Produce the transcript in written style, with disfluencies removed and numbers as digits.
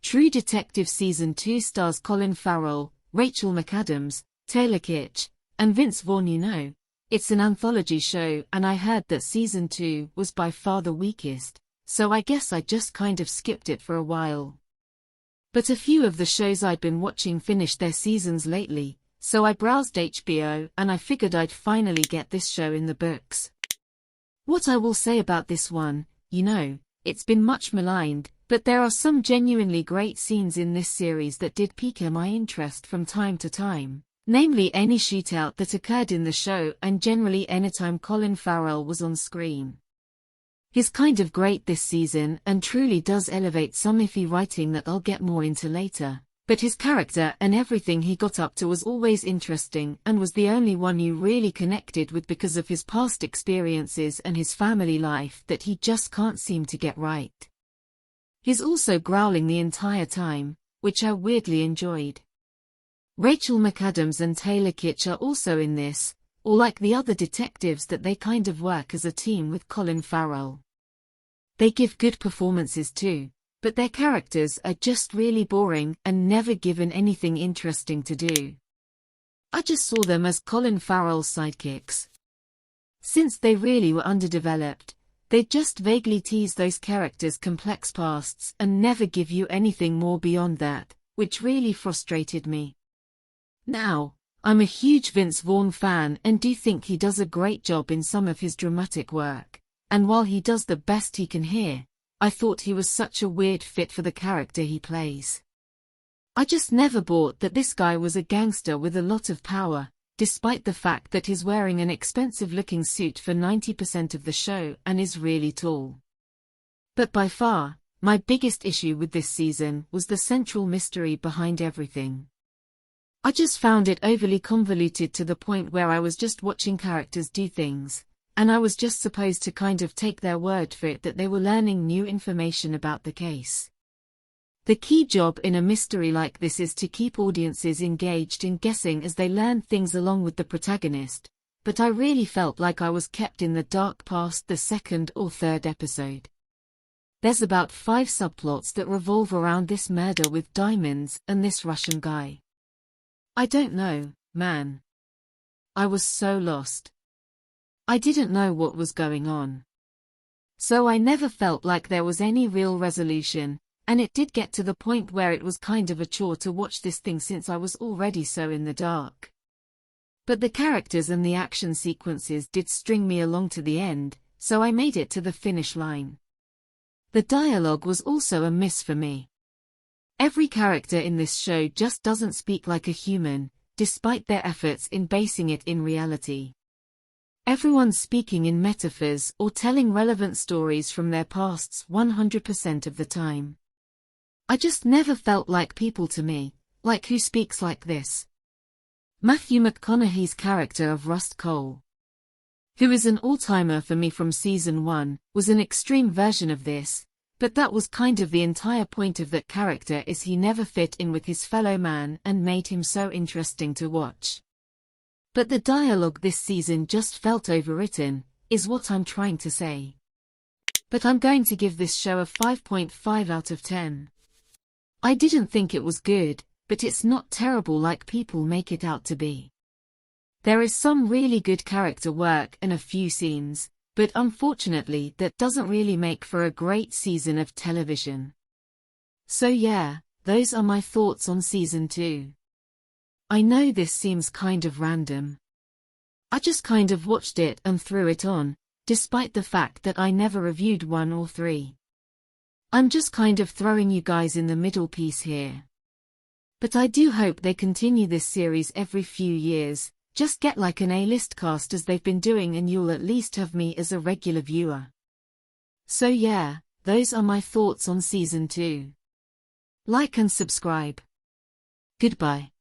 True Detective Season 2 stars Colin Farrell, Rachel McAdams, Taylor Kitsch, and Vince Vaughn. You know, it's an anthology show and I heard that Season 2 was by far the weakest, so I guess I just kind of skipped it for a while. But a few of the shows I'd been watching finished their seasons lately, so I browsed HBO and I figured I'd finally get this show in the books. What I will say about this one, you know, it's been much maligned, but there are some genuinely great scenes in this series that did pique my interest from time to time, namely any shootout that occurred in the show and generally anytime Colin Farrell was on screen. He's kind of great this season and truly does elevate some iffy writing that I'll get more into later, but his character and everything he got up to was always interesting and was the only one you really connected with because of his past experiences and his family life that he just can't seem to get right. He's also growling the entire time, which I weirdly enjoyed. Rachel McAdams and Taylor Kitsch are also in this, or like the other detectives that they kind of work as a team with Colin Farrell. They give good performances too, but their characters are just really boring and never given anything interesting to do. I just saw them as Colin Farrell's sidekicks. Since they really were underdeveloped, they just vaguely tease those characters' complex pasts and never give you anything more beyond that, which really frustrated me. Now, I'm a huge Vince Vaughn fan and do think he does a great job in some of his dramatic work, and while he does the best he can here, I thought he was such a weird fit for the character he plays. I just never bought that this guy was a gangster with a lot of power, despite the fact that he's wearing an expensive-looking suit for 90% of the show and is really tall. But by far, my biggest issue with this season was the central mystery behind everything. I just found it overly convoluted to the point where I was just watching characters do things, and I was just supposed to kind of take their word for it that they were learning new information about the case. The key job in a mystery like this is to keep audiences engaged and guessing as they learn things along with the protagonist, but I really felt like I was kept in the dark past the second or third episode. There's about 5 subplots that revolve around this murder with diamonds and this Russian guy. I don't know, man. I was so lost. I didn't know what was going on. So I never felt like there was any real resolution, and it did get to the point where it was kind of a chore to watch this thing since I was already so in the dark. But the characters and the action sequences did string me along to the end, so I made it to the finish line. The dialogue was also a miss for me. Every character in this show just doesn't speak like a human, despite their efforts in basing it in reality. Everyone's speaking in metaphors or telling relevant stories from their pasts 100% of the time. I just never felt like people to me, like who speaks like this. Matthew McConaughey's character of Rust Cole, who is an all-timer for me from Season 1, was an extreme version of this, but that was kind of the entire point of that character is he never fit in with his fellow man and made him so interesting to watch. But the dialogue this season just felt overwritten, is what I'm trying to say. But I'm going to give this show a 5.5 out of 10. I didn't think it was good, but it's not terrible like people make it out to be. There is some really good character work and a few scenes, but unfortunately that doesn't really make for a great season of television. So yeah, those are my thoughts on Season 2. I know this seems kind of random. I just kind of watched it and threw it on, despite the fact that I never reviewed 1 or 3. I'm just kind of throwing you guys in the middle piece here. But I do hope they continue this series every few years, just get like an A-list cast as they've been doing and you'll at least have me as a regular viewer. So yeah, those are my thoughts on Season 2. Like and subscribe. Goodbye.